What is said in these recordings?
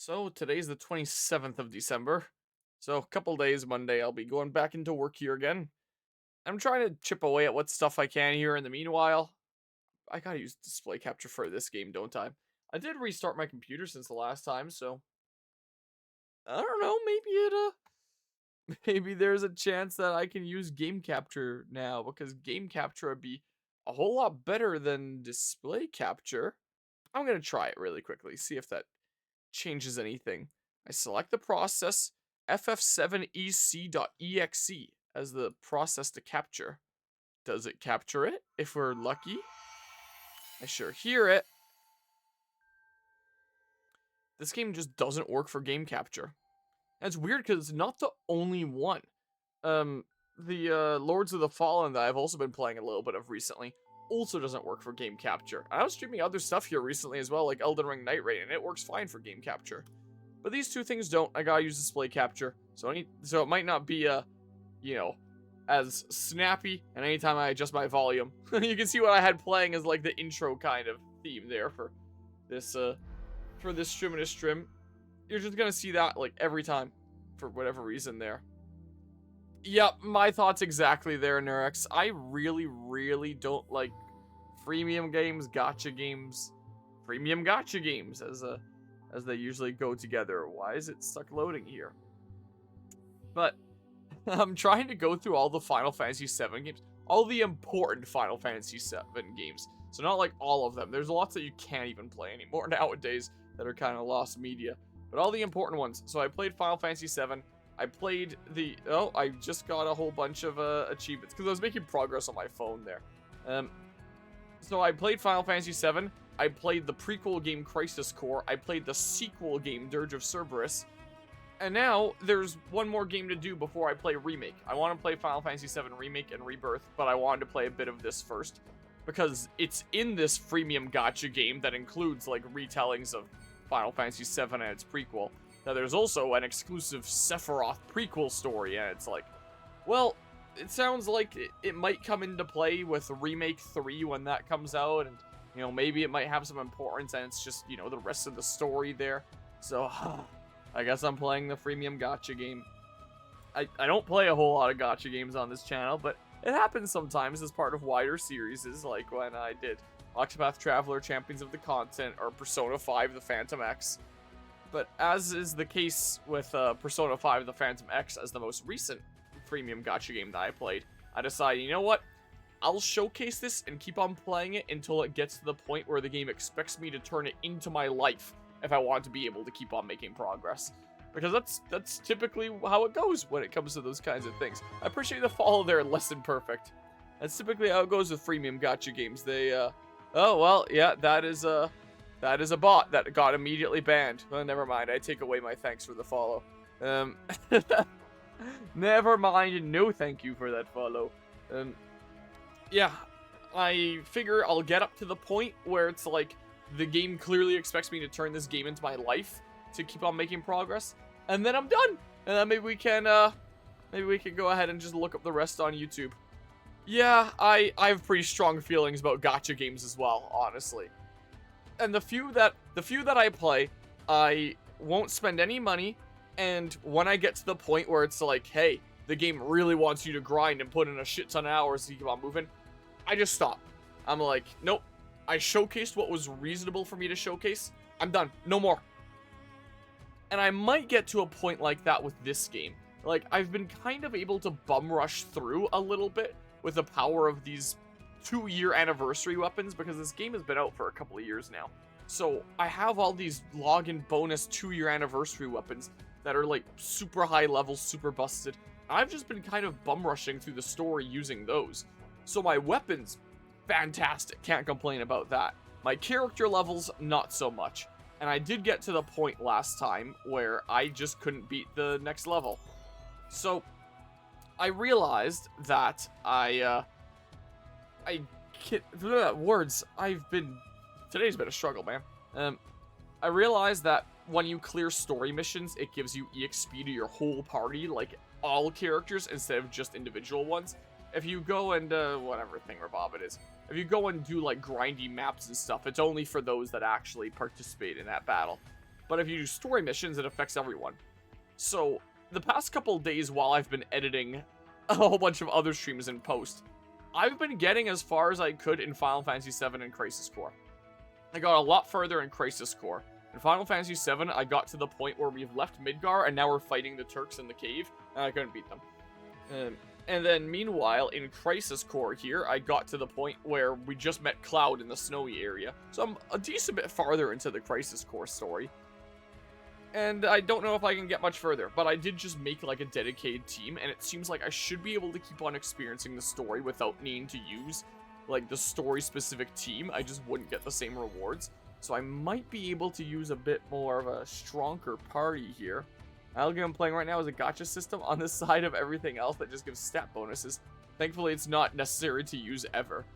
So today's the 27th of December. So a couple days, Monday, I'll be going back into work here again. I'm trying to chip away at what stuff I can here in the meanwhile. I gotta use display capture for this game, don't I? I did restart my computer since the last time, so I don't know, maybe there's a chance that I can use game capture now because game capture would be a whole lot better than display capture. I'm gonna try it really quickly, see if that changes anything. I select the process ff7ec.exe as the process to capture. Does it capture it? If we're lucky. I sure hear it. This game just doesn't work for game capture. That's weird because it's not the only one. The Lords of the Fallen that I've also been playing a little bit of recently also doesn't work for game capture. I was streaming other stuff here recently as well, like Elden Ring Night Raid, and it works fine for game capture. But these two things don't. I gotta use display capture. So it might not be as snappy. And anytime I adjust my volume, you can see what I had playing as like the intro kind of theme there for this stream and this stream. You're just gonna see that like every time for whatever reason there. Yep, my thoughts exactly there, Nurex. I really don't like freemium games, gacha games, freemium gacha games as they usually go together. Why is it stuck loading here? But I'm trying to go through all the Final Fantasy VII games, all the important Final Fantasy VII games. So not like all of them. There's lots that you can't even play anymore nowadays that are kind of lost media. But all the important ones. So I played Final Fantasy VII. I played I just got a whole bunch of achievements because I was making progress on my phone there. So I played Final Fantasy VII. I played the prequel game Crisis Core. I played the sequel game Dirge of Cerberus. And now there's one more game to do before I play Remake. I want to play Final Fantasy VII Remake and Rebirth, but I wanted to play a bit of this first because it's in this freemium gacha game that includes like retellings of Final Fantasy VII and its prequel. Now there's also an exclusive Sephiroth prequel story, and it's like, well, it sounds like it might come into play with Remake 3 when that comes out, and maybe it might have some importance, and it's just, the rest of the story there. So, I guess I'm playing the freemium gacha game. I don't play a whole lot of gacha games on this channel, but it happens sometimes as part of wider series, like when I did Octopath Traveler Champions of the Continent, or Persona 5 The Phantom X. But as is the case with Persona 5 The Phantom X as the most recent freemium gacha game that I played, I decided, you know what? I'll showcase this and keep on playing it until it gets to the point where the game expects me to turn it into my life if I want to be able to keep on making progress. Because that's typically how it goes when it comes to those kinds of things. I appreciate the follow there, less than perfect. That's typically how it goes with freemium gacha games. They, oh, well, yeah, that is a bot that got immediately banned. Well, never mind. I take away my thanks for the follow. Never mind. No thank you for that follow. Yeah, I figure I'll get up to the point where it's like the game clearly expects me to turn this game into my life to keep on making progress, and then I'm done. And then maybe we can go ahead and just look up the rest on YouTube. Yeah, I have pretty strong feelings about gacha games as well, honestly. And the few that I play, I won't spend any money, and when I get to the point where it's like, hey, the game really wants you to grind and put in a shit ton of hours to keep on moving, I just stop. I'm like, nope. I showcased what was reasonable for me to showcase. I'm done. No more. And I might get to a point like that with this game. Like, I've been kind of able to bum rush through a little bit with the power of these 2-year anniversary weapons, because this game has been out for a couple of years now. So I have all these login bonus 2-year anniversary weapons that are like super high level, super busted. I've just been kind of bum rushing through the story using those. So my weapons, fantastic, can't complain about that. My character levels, not so much. And I did get to the point last time where I just couldn't beat the next level. So I realized that today's been a struggle, man. I realized that when you clear story missions, it gives you EXP to your whole party, like all characters instead of just individual ones. If you go and, whatever thingamabob it is, if you go and do like grindy maps and stuff, it's only for those that actually participate in that battle. but if you do story missions, it affects everyone. So, the past couple days while I've been editing a whole bunch of other streams in post, I've been getting as far as I could in Final Fantasy VII and Crisis Core. I got a lot further in Crisis Core. In Final Fantasy VII, I got to the point where we've left Midgar, and now we're fighting the Turks in the cave, and I couldn't beat them. And then, meanwhile, in Crisis Core here, I got to the point where we just met Cloud in the snowy area. So I'm a decent bit farther into the Crisis Core story. And I don't know if I can get much further, but I did just make, like, a dedicated team, and it seems like I should be able to keep on experiencing the story without needing to use, like, the story-specific team. I just wouldn't get the same rewards. So I might be able to use a bit more of a stronger party here. The game I'm playing right now is a gacha system on the side of everything else that just gives stat bonuses. Thankfully, it's not necessary to use ever.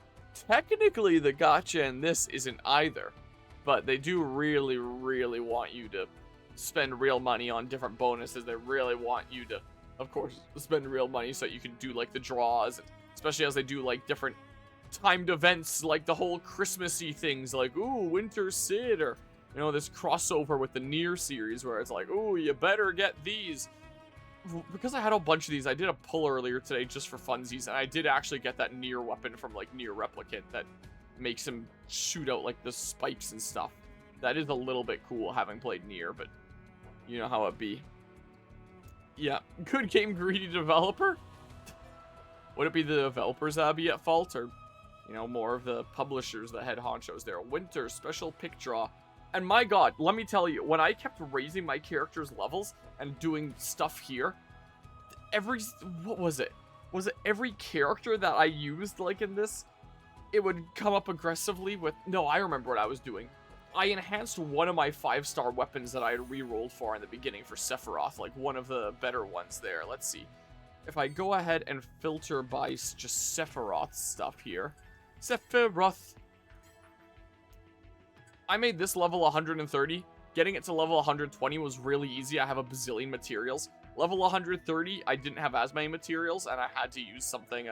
Technically, the gacha in this isn't either, but they do really, really want you to spend real money on different bonuses. They really want you to, of course, spend real money so that you can do, like, the draws, especially as they do, like, different timed events, like the whole Christmassy things, like, ooh, Winter Sid, or, you know, this crossover with the Nier series where it's like, ooh, you better get these. Because I had a bunch of these, I did a pull earlier today just for funsies, and I did actually get that Nier weapon from, like, Nier Replicant that makes him shoot out, like, the spikes and stuff. That is a little bit cool, having played Nier, but you know how it be. Yeah, good game, greedy developer? Would it be the developers that would be at fault, or, you know, more of the publishers, the head honchos there? Winter, special pick draw. And my god, let me tell you, when I kept raising my character's levels and doing stuff here, what was it? Was it every character that I used, like, in this? It would come up aggressively with... No, I remember what I was doing. I enhanced one of my 5-star weapons that I had re-rolled for in the beginning for Sephiroth, like one of the better ones there. Let's see. If I go ahead and filter by just Sephiroth stuff here. Sephiroth. I made this level 130. Getting it to level 120 was really easy. I have a bazillion materials. Level 130, I didn't have as many materials, and I had to use something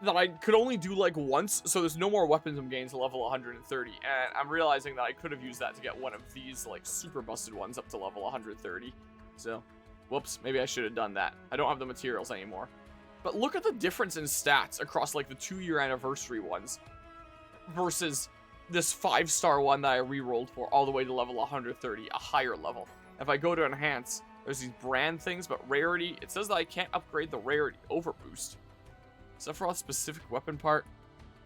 that I could only do, like, once, so there's no more weapons I'm getting to level 130, and I'm realizing that I could have used that to get one of these, like, super busted ones up to level 130. So, whoops, maybe I should have done that. I don't have the materials anymore. But look at the difference in stats across, like, the 2-year anniversary ones versus this 5-star one that I re-rolled for all the way to level 130, a higher level. If I go to enhance, there's these brand things, but rarity, it says that I can't upgrade the rarity overboost. Sephiroth's specific weapon part?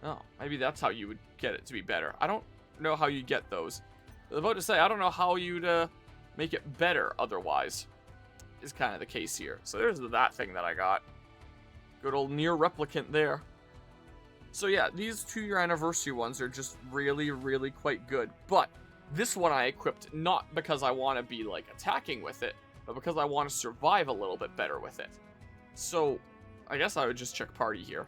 Oh, maybe that's how you would get it to be better. I don't know how you get those. I was about to say, I don't know how you'd make it better otherwise, is kind of the case here. So there's that thing that I got. Good old Nier Replicant there. So yeah, these 2-year anniversary ones are just really, really quite good. But this one I equipped not because I want to be, like, attacking with it, but because I want to survive a little bit better with it. So I guess I would just check party here.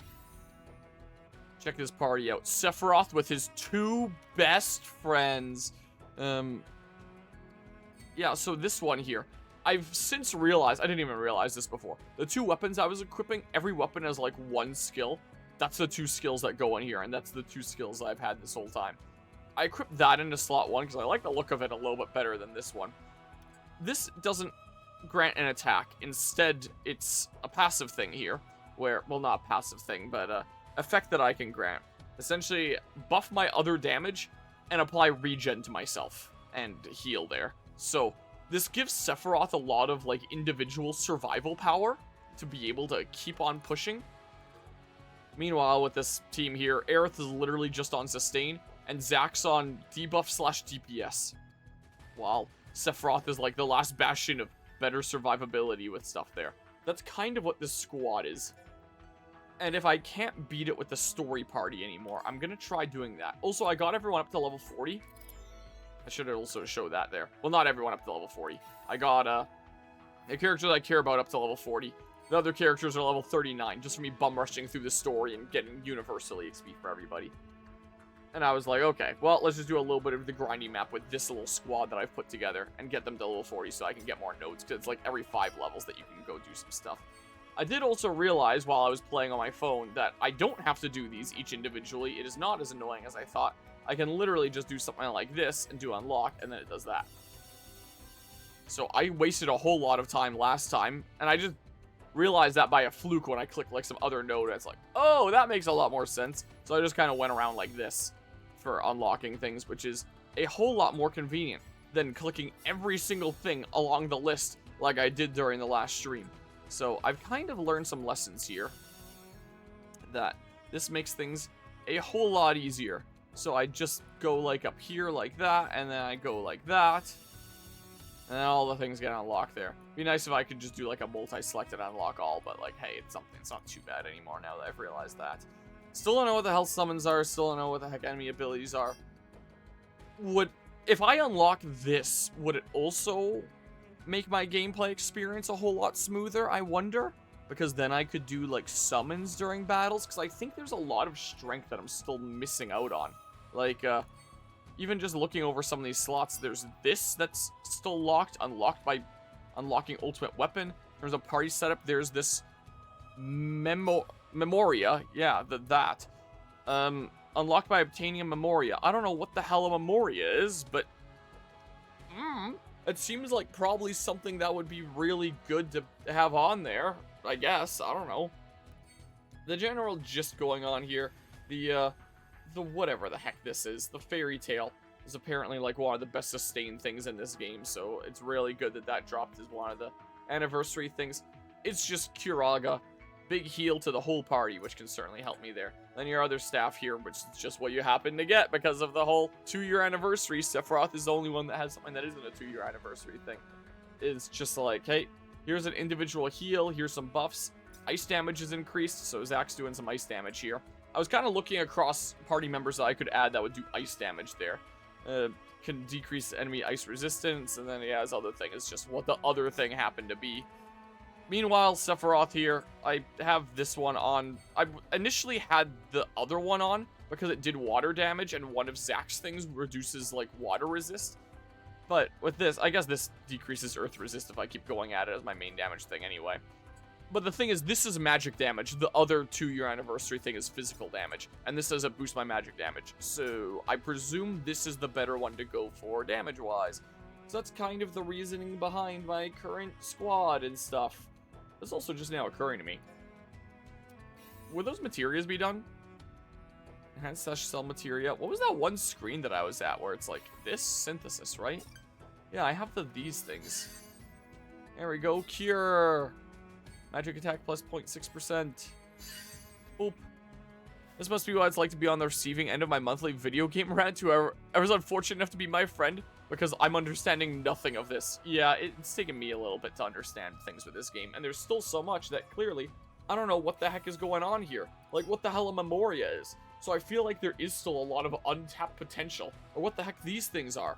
Check this party out. Sephiroth with his 2 best friends. Yeah, so this one here. I've since realized, I didn't even realize this before. The 2 weapons I was equipping, every weapon has, like, 1 skill. That's the 2 skills that go in here, and that's the 2 skills I've had this whole time. I equipped that into slot 1 because I like the look of it a little bit better than this one. This doesn't grant an attack. Instead, it's a passive thing here. Where, well, not a passive thing, but effect that I can grant. Essentially, buff my other damage and apply regen to myself and heal there. So this gives Sephiroth a lot of, like, individual survival power to be able to keep on pushing. Meanwhile, with this team here, Aerith is literally just on sustain, and Zack's on debuff/DPS. While Sephiroth is, like, the last bastion of better survivability with stuff there. That's kind of what this squad is. And if I can't beat it with the story party anymore, I'm going to try doing that. Also, I got everyone up to level 40. I should also show that there. Well, not everyone up to level 40. I got the characters I care about up to level 40. The other characters are level 39, just for me bum rushing through the story and getting universally XP for everybody. And I was like, okay, well, let's just do a little bit of the grindy map with this little squad that I've put together and get them to level 40 so I can get more nodes, because it's like every 5 levels that you can go do some stuff. I did also realize while I was playing on my phone that I don't have to do these each individually. It is not as annoying as I thought. I can literally just do something like this and do unlock, and then it does that. So I wasted a whole lot of time last time, and I just realized that by a fluke when I clicked like some other node. And it's like, oh, that makes a lot more sense. So I just kind of went around like this for unlocking things, which is a whole lot more convenient than clicking every single thing along the list like I did during the last stream. So I've kind of learned some lessons here that this makes things a whole lot easier. So I just go like up here like that, and then I go like that, and then all the things get unlocked there. Be nice if I could just do like a multi-select and unlock all, but like, hey, it's something. It's not too bad anymore now that I've realized that. Still don't know what the hell summons are. Still don't know what the heck enemy abilities are. If I unlock this, would it also make my gameplay experience a whole lot smoother, I wonder? Because then I could do like summons during battles, because I think there's a lot of strength that I'm still missing out on. Like, even just looking over some of these slots, there's this that's still unlocked by unlocking ultimate weapon. There's a party setup. There's this Memoria. Yeah, that. Unlocked by obtaining a Memoria. I don't know what the hell a Memoria is, but it seems like probably something that would be really good to have on there, I guess. I don't know. The general gist going on here, the whatever the heck this is, the fairy tale is apparently like one of the best sustained things in this game, so it's really good that that dropped as one of the anniversary things. It's just Curaga. Big heal to the whole party, which can certainly help me there. Then your other staff here, which is just what you happen to get because of the whole 2-year anniversary. Sephiroth is the only one that has something that isn't a 2-year anniversary thing. It's just like, hey, here's an individual heal, here's some buffs. Ice damage is increased, so Zach's doing some ice damage here. I was kind of looking across party members that I could add that would do ice damage there. Can decrease enemy ice resistance, and then yeah, his other thing is just what the other thing happened to be. Meanwhile, Sephiroth here, I have this one on. I initially had the other one on because it did water damage, and one of Zach's things reduces like water resist. But with this, I guess this decreases earth resist if I keep going at it as my main damage thing anyway. But the thing is, this is magic damage. The other 2-year anniversary thing is physical damage, and this doesn't boost my magic damage. So I presume this is the better one to go for damage-wise. So that's kind of the reasoning behind my current squad and stuff. That's also just now occurring to me. Would those materials be done? Enhance slash sell materia. What was that one screen that I was at where it's like this synthesis, right? Yeah, I have these things. There we go. Cure. Magic attack plus 0.6%. Boop. This must be what it's like to be on the receiving end of my monthly video game rant. Whoever was unfortunate enough to be my friend, because I'm understanding nothing of this. Yeah, it's taken me a little bit to understand things with this game, and there's still so much that clearly I don't know what the heck is going on here. Like what the hell a Memoria is. So I feel like there is still a lot of untapped potential, or what the heck these things are.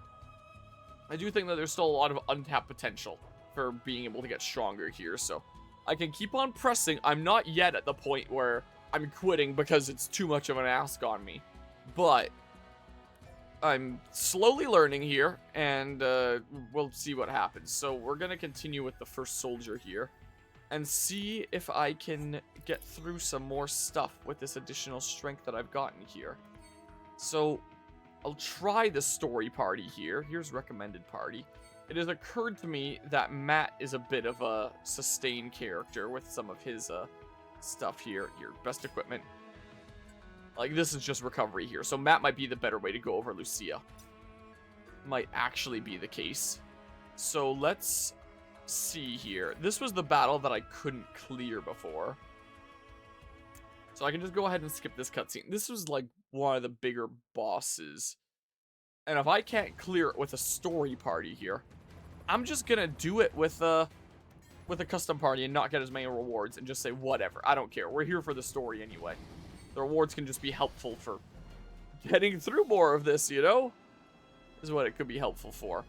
I do think that there's still a lot of untapped potential for being able to get stronger here, so I can keep on pressing. I'm not yet at the point where I'm quitting because it's too much of an ask on me, but I'm slowly learning here, and we'll see what happens. So we're gonna continue with the first soldier here and see if I can get through some more stuff with this additional strength that I've gotten here. So I'll try the story party here. Here's recommended party. It has occurred to me that Matt is a bit of a sustained character with some of his stuff here. Your best equipment. Like, this is just recovery here. So Matt might be the better way to go over Lucia. Might actually be the case. So let's see here. This was the battle that I couldn't clear before. So I can just go ahead and skip this cutscene. This was like one of the bigger bosses. And if I can't clear it with a story party here, I'm just gonna do it with a custom party and not get as many rewards and just say whatever. I don't care. We're here for the story anyway. The rewards can just be helpful for getting through more of this, you know? Is what it could be helpful for.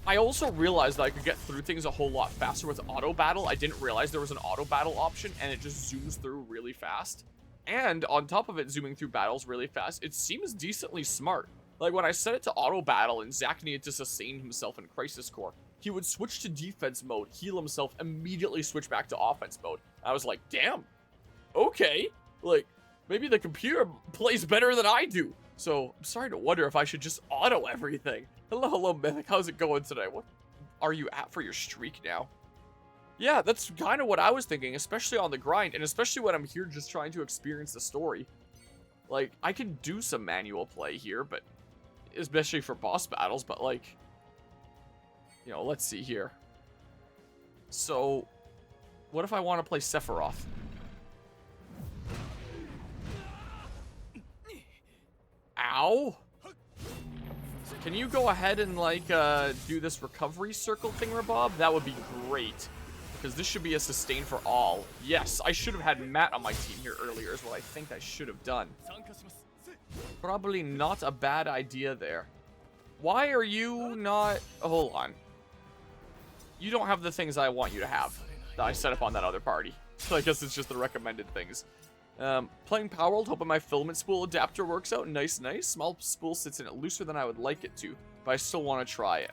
I also realized that I could get through things a whole lot faster with auto battle. I didn't realize there was an auto battle option, and it just zooms through really fast. And on top of it zooming through battles really fast, it seems decently smart. Like, when I set it to auto battle and Zach needed to sustain himself in Crisis Core, he would switch to defense mode, heal himself, immediately switch back to offense mode. I was like, damn, okay. Like, maybe the computer plays better than I do. So, I'm starting to wonder if I should just auto everything. Hello, Mythic. How's it going today? What? are you at for your streak now? Yeah, that's kind of what I was thinking, especially on the grind, and especially when I'm here just trying to experience the story. Like, I can do some manual play here, but especially for boss battles, but like, you know, let's see here. So, what if I want to play Sephiroth? Ow! Can you go ahead and, like, do this recovery circle thingamabob? That would be great. Because this should be a sustain for all. Yes, I should have had Matt on my team here earlier is what I think I should have done. Probably not a bad idea there. Why are you not... Oh, hold on. You don't have the things I want you to have that I set up on that other party. So I guess it's just the recommended things. Playing Power World, hoping my filament spool adapter works out. Nice, nice. Small spool sits in it looser than I would like it to, but I still want to try it.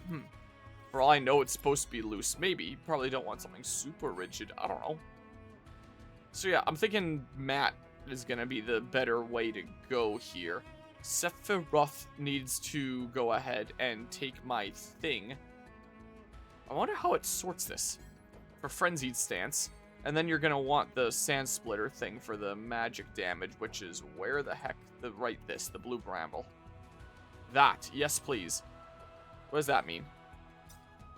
For all I know, it's supposed to be loose. Maybe. You probably don't want something super rigid. I don't know. So yeah, I'm thinking Matt is going to be the better way to go here. Sephiroth needs to go ahead and take my thing. I wonder how it sorts this. For Frenzied Stance. And then you're going to want the Sand Splitter thing for the magic damage, which is where the heck? The blue bramble. That. Yes, please. What does that mean?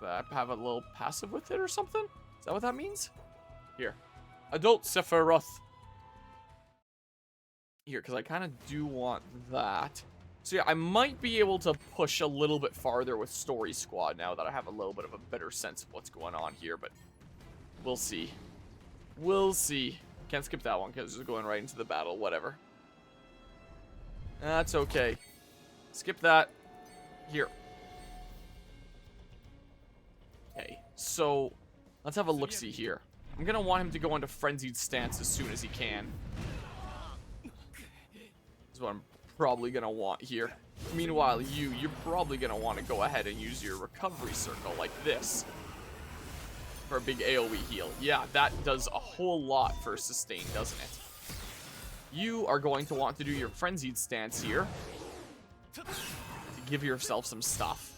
I have a little passive with it or something? Is that what that means? Here. Adult Sephiroth. Here, because I kind of do want that. So yeah, I might be able to push a little bit farther with Story Squad now that I have a little bit of a better sense of what's going on here, but we'll see. We'll see. Can't skip that one because it's going right into the battle, whatever. That's okay. Skip that. Here. Okay, so let's have a look-see here. I'm going to want him to go into Frenzied Stance as soon as he can. That's what I'm probably going to want here. Meanwhile, you're probably going to want to go ahead and use your recovery circle like this. For a big AoE heal. Yeah, that does a whole lot for sustain, doesn't it? You are going to want to do your Frenzied Stance here. To give yourself some stuff.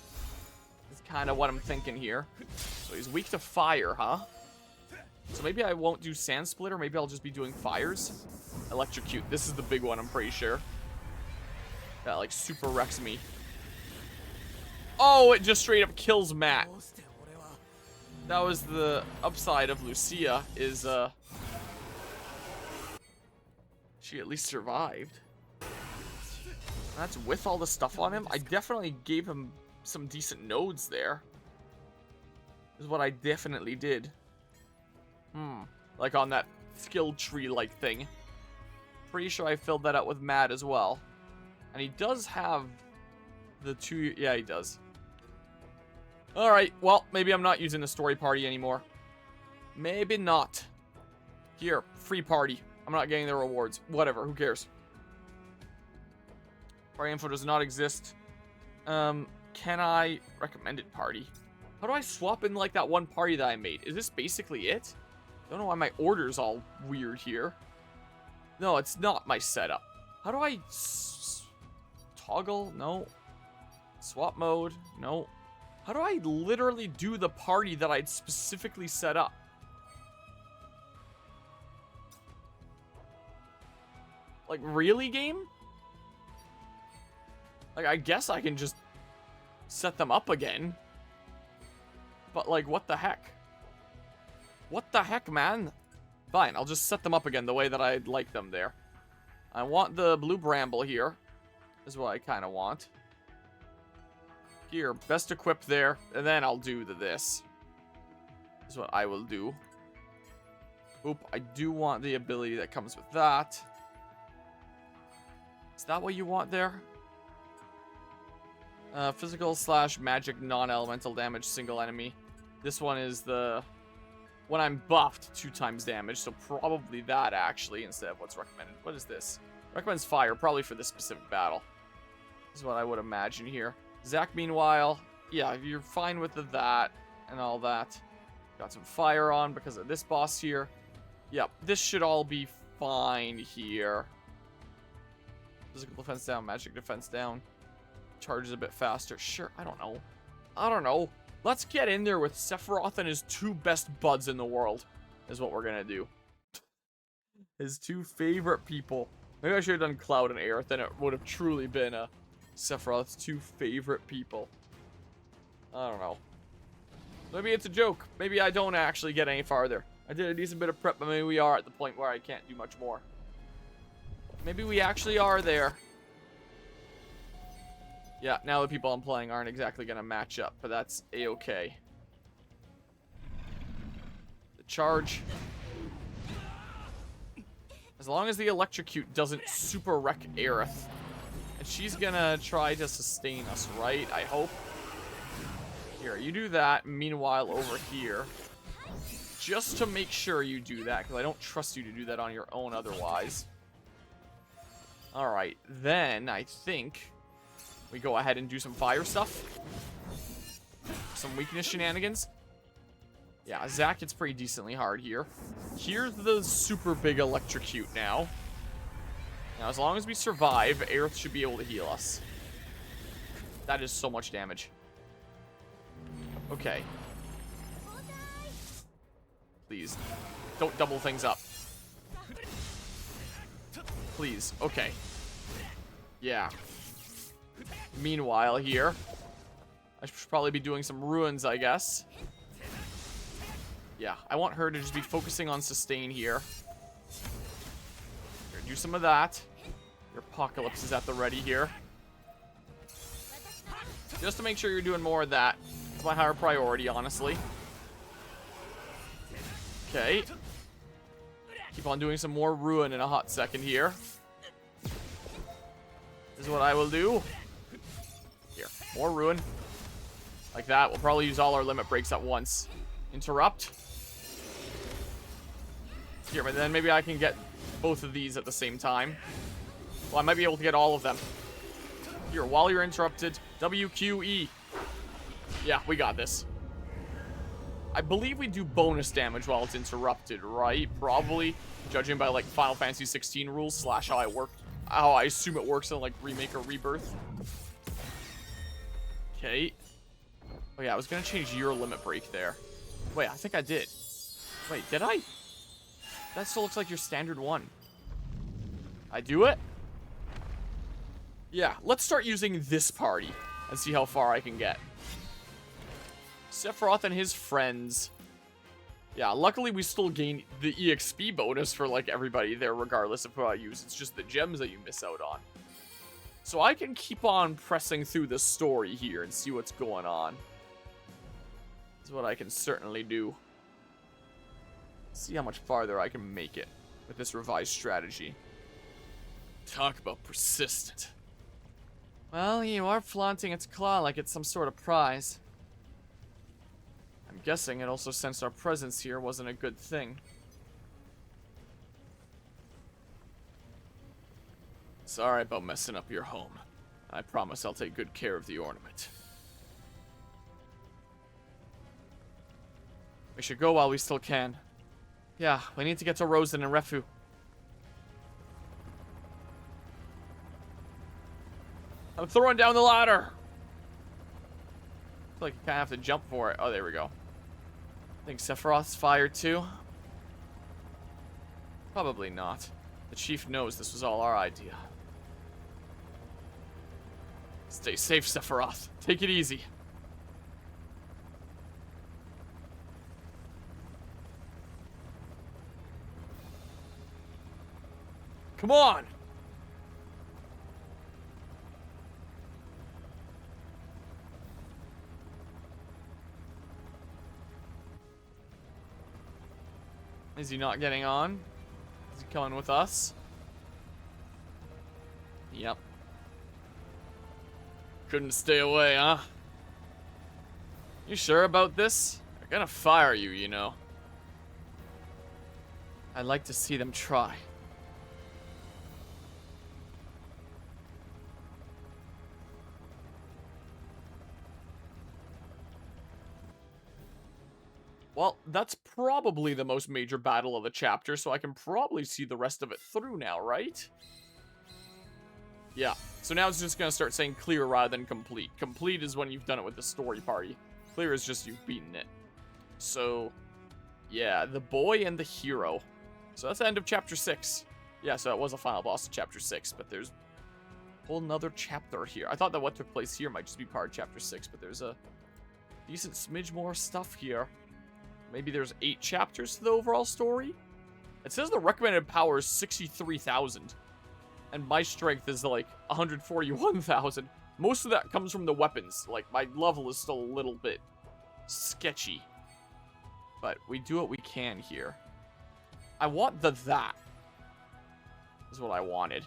Kind of what I'm thinking here. So he's weak to fire, huh? So maybe I won't do Sand Splitter. Maybe I'll just be doing fires. Electrocute. This is the big one, I'm pretty sure. That, like, super wrecks me. Oh, it just straight up kills Matt. That was the upside of Lucia, is, she at least survived. That's with all the stuff on him. I definitely gave him some decent nodes there. Is what I definitely did. Like on that skill tree like thing. Pretty sure I filled that out with Matt as well. And he does have the two... Yeah, he does. Alright, well, maybe I'm not using the story party anymore. Maybe not. Here, free party. I'm not getting the rewards. Whatever, who cares? Party info does not exist. Can I... Recommended party. How do I swap in, like, that one party that I made? Is this basically it? Don't know why my order's all weird here. No, it's not my setup. How do I... Toggle? No. Swap mode? No. How do I literally do the party that I'd specifically set up? Like, really, game? Like, I guess I can just set them up again. But, like, what the heck? What the heck, man? Fine, I'll just set them up again the way that I'd like them there. I want the blue bramble here. Is what I kind of want. Here, best equipped there. And then I'll do this. Is what I will do. Oop, I do want the ability that comes with that. Is that what you want there? Physical / magic non-elemental damage single enemy. This one is the... When I'm buffed, 2 times damage. So probably that, actually, instead of what's recommended. What is this? Recommends fire, probably for this specific battle. This is what I would imagine here. Zack, meanwhile, yeah, you're fine with that and all that. Got some fire on because of this boss here. Yep, this should all be fine here. Physical defense down, magic defense down. Charges a bit faster. Sure, I don't know. I don't know. Let's get in there with Sephiroth and his 2 best buds in the world, is what we're gonna do. His 2 favorite people. Maybe I should have done Cloud and Aerith, then it would have truly been Sephiroth's 2 favorite people. I don't know. Maybe it's a joke. Maybe I don't actually get any farther. I did a decent bit of prep, but maybe we are at the point where I can't do much more. Maybe we actually are there. Yeah, now the people I'm playing aren't exactly going to match up, but that's a-okay. The charge. As long as the electrocute doesn't super wreck Aerith. And she's going to try to sustain us, right? I hope. Here, you do that. Meanwhile, over here, just to make sure you do that, because I don't trust you to do that on your own otherwise. Alright, then I think we go ahead and do some fire stuff. Some weakness shenanigans. Yeah, Zack hits pretty decently hard here. Here's the super big electrocute now. Now, as long as we survive, Aerith should be able to heal us. That is so much damage. Okay. Please. Don't double things up. Please. Okay. Yeah. Meanwhile, here. I should probably be doing some ruins, I guess. Yeah. I want her to just be focusing on sustain here. Here, do some of that. Your apocalypse is at the ready here. Just to make sure you're doing more of that. It's my higher priority, honestly. Okay. Keep on doing some more ruin in a hot second here. This is what I will do. Here, more ruin. Like that. We'll probably use all our limit breaks at once. Interrupt. Here, but then maybe I can get both of these at the same time. Well, I might be able to get all of them. Here, while you're interrupted, WQE. Yeah, we got this. I believe we do bonus damage while it's interrupted, right? Probably, judging by like Final Fantasy 16 rules / how I assume it works in like Remake or Rebirth. Okay. Oh yeah, I was gonna change your limit break there. Wait, I think I did. Wait, did I? That still looks like your standard one. I do it? Yeah, let's start using this party and see how far I can get. Sephiroth and his friends. Yeah, luckily we still gain the EXP bonus for like everybody there regardless of who I use. It's just the gems that you miss out on. So I can keep on pressing through the story here and see what's going on. That's what I can certainly do. See how much farther I can make it with this revised strategy. Talk about persistent. Well, you are flaunting its claw like it's some sort of prize. I'm guessing it also sensed our presence here wasn't a good thing. Sorry about messing up your home. I promise I'll take good care of the ornament. We should go while we still can. Yeah, we need to get to Rosen and Refu. I'm throwing down the ladder! I feel like you kind of have to jump for it. Oh, there we go. I think Sephiroth's fired too. Probably not. The chief knows this was all our idea. Stay safe, Sephiroth. Take it easy. Come on! Is he not getting on? Is he coming with us? Yep. Couldn't stay away, huh? You sure about this? They're gonna fire you, you know. I'd like to see them try. Well, that's probably the most major battle of the chapter, so I can probably see the rest of it through now, right? Yeah, so now it's just going to start saying clear rather than complete. Complete is when you've done it with the story party. Clear is just you've beaten it. So, yeah, the boy and the hero. So that's the end of chapter 6. Yeah, so that was a final boss of chapter 6, but there's a whole nother chapter here. I thought that what took place here might just be part of chapter 6, but there's a decent smidge more stuff here. Maybe there's 8 chapters to the overall story? It says the recommended power is 63,000. And my strength is like 141,000. Most of that comes from the weapons. Like, my level is still a little bit sketchy. But we do what we can here. I want that. Is what I wanted.